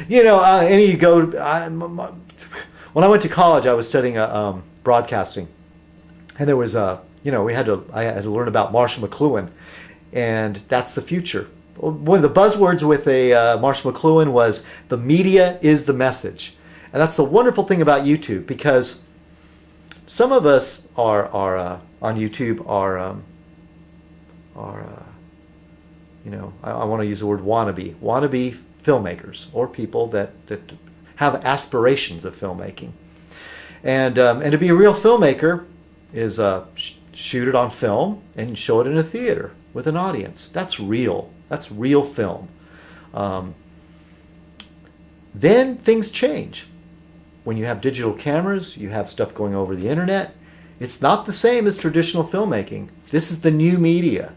And you go. When I went to college, I was studying broadcasting, and there was I had to learn about Marshall McLuhan, and that's the future. One of the buzzwords with Marshall McLuhan was the media is the message, and that's the wonderful thing about YouTube, because some of us are on YouTube are I want to use the word wannabe filmmakers, or people that have aspirations of filmmaking, and to be a real filmmaker is shoot it on film and show it in a theater with an audience. That's real. That's real film. Then things change. When you have digital cameras, you have stuff going over the internet. It's not the same as traditional filmmaking. This is the new media.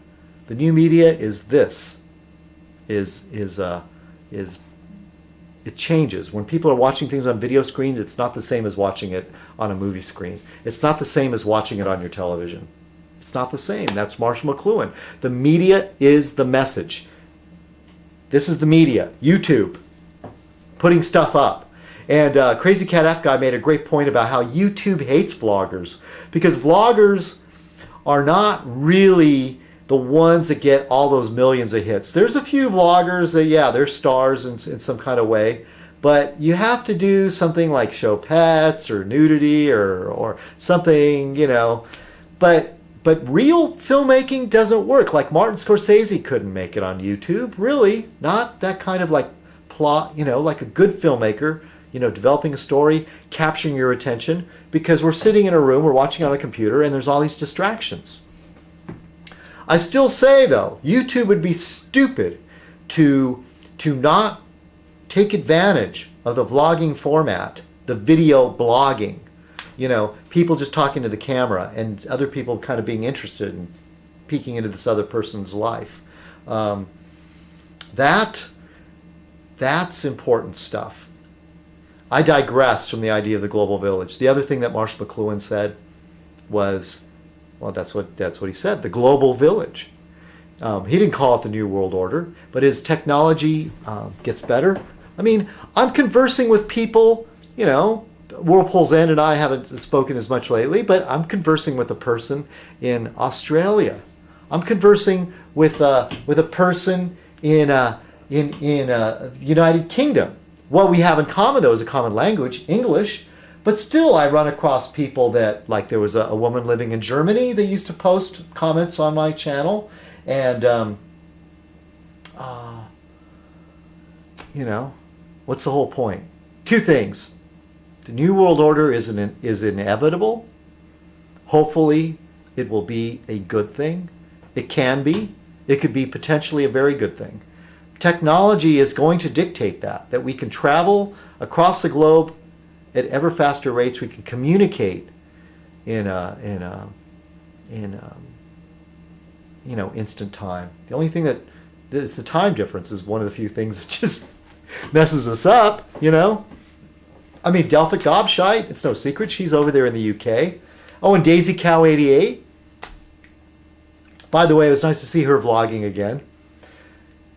The new media is this. It changes. When people are watching things on video screens, it's not the same as watching it on a movie screen. It's not the same as watching it on your television. It's not the same. That's Marshall McLuhan. The media is the message. This is the media. YouTube. Putting stuff up. And Crazy Cat F Guy made a great point about how YouTube hates vloggers, because vloggers are not really the ones that get all those millions of hits. There's a few vloggers that, they're stars in some kind of way, but you have to do something like show pets or nudity or something, But real filmmaking doesn't work. Like Martin Scorsese couldn't make it on YouTube, really. Not that kind of like plot, like a good filmmaker, developing a story, capturing your attention, because we're sitting in a room, we're watching on a computer, and there's all these distractions. I still say, though, YouTube would be stupid to not take advantage of the vlogging format, the video blogging. People just talking to the camera and other people kind of being interested in peeking into this other person's life. That's important stuff. I digress from the idea of the global village. The other thing that Marshall McLuhan said was, that's what he said, the global village. He didn't call it the New World Order, but as technology gets better, I'm conversing with people, Whirlpool's End and I haven't spoken as much lately, but I'm conversing with a person in Australia. I'm conversing with a person in the United Kingdom. What we have in common, though, is a common language, English. But still, I run across people that, like, there was a woman living in Germany that used to post comments on my channel, and what's the whole point? Two things. The New World Order is inevitable. Hopefully, it will be a good thing. It can be. It could be potentially a very good thing. Technology is going to dictate that we can travel across the globe at ever faster rates. We can communicate in instant time. The only thing that is the time difference is one of the few things that just messes us up. Delphic Gobshite, it's no secret, she's over there in the UK. Oh, and Daisy Cow 88. By the way, it was nice to see her vlogging again.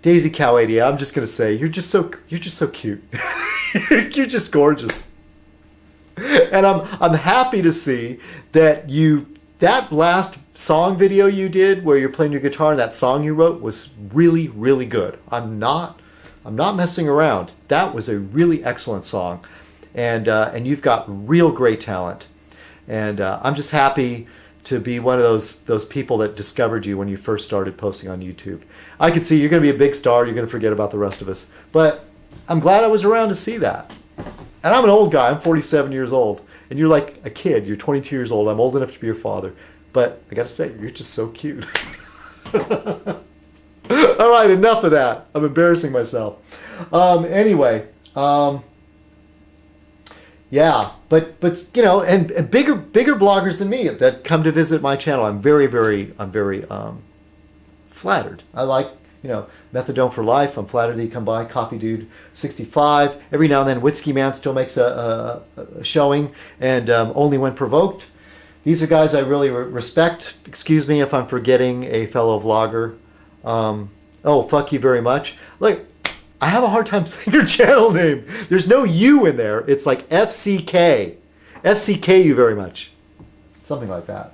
Daisy Cow 88, I'm just gonna say, you're just so cute. You're just gorgeous. And I'm happy to see that that last song video you did where you're playing your guitar and that song you wrote was really, really good. I'm not messing around. That was a really excellent song. And you've got real great talent. And I'm just happy to be one of those people that discovered you when you first started posting on YouTube. I could see you're going to be a big star. You're going to forget about the rest of us. But I'm glad I was around to see that. And I'm an old guy. I'm 47 years old. And you're like a kid. You're 22 years old. I'm old enough to be your father. But I got to say, you're just so cute. All right, enough of that. I'm embarrassing myself. Anyway. Yeah, but and bigger bloggers than me that come to visit my channel, I'm very flattered. I like, Methadone for Life. I'm flattered that you come by. Coffee Dude 65. Every now and then, Whiskey Man still makes a showing, and Only When Provoked. These are guys I really respect. Excuse me if I'm forgetting a fellow vlogger. Oh, fuck you very much. Look, I have a hard time saying your channel name. There's no U in there. It's like FCK. FCK you very much. Something like that.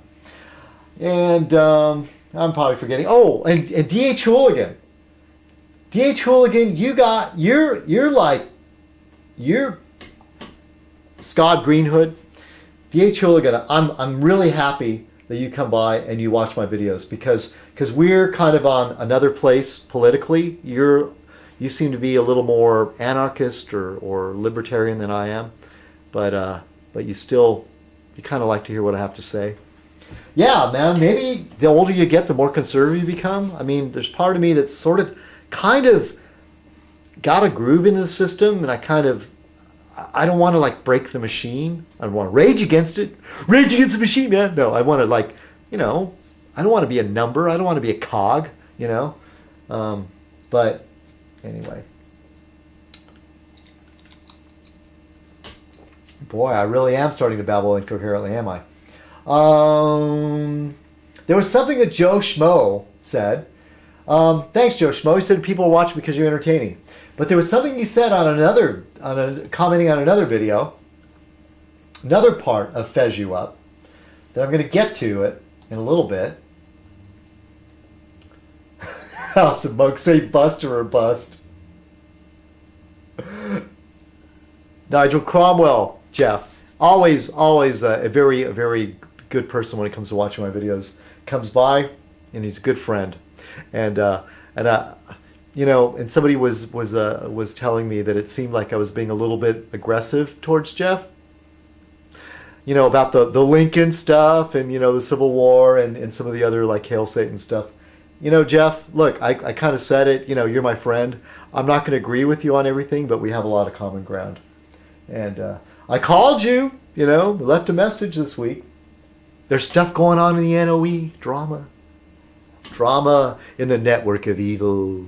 And I'm probably forgetting. Oh, and DH Hooligan. DH Hooligan, you're Scott Greenhood. DH Hooligan, I'm really happy that you come by and you watch my videos because we're kind of on another place politically. You seem to be a little more anarchist or libertarian than I am, but you kind of like to hear what I have to say. Yeah, man, maybe the older you get, the more conservative you become. I mean, there's part of me that's sort of kind of got a groove into the system, and I don't want to like break the machine. I don't want to rage against it. Rage against the machine, man. No, I want to I don't want to be a number. I don't want to be a cog, But anyway. Boy, I really am starting to babble incoherently, am I? There was something that Joe Schmo said. Thanks, Joe Schmo. He said people are watching because you're entertaining. But there was something you said commenting on another video, another part of Fez You Up, that I'm going to get to it in a little bit. House of Monk say Buster or bust. Nigel Cromwell, Jeff, always a very good person when it comes to watching my videos. Comes by, and he's a good friend, and somebody was telling me that it seemed like I was being a little bit aggressive towards Jeff. About the Lincoln stuff and the Civil War and some of the other like Hail Satan stuff. Jeff, look, I kind of said it. You're my friend. I'm not going to agree with you on everything, but we have a lot of common ground. And I called you. Left a message this week. There's stuff going on in the NOE drama in the network of evil.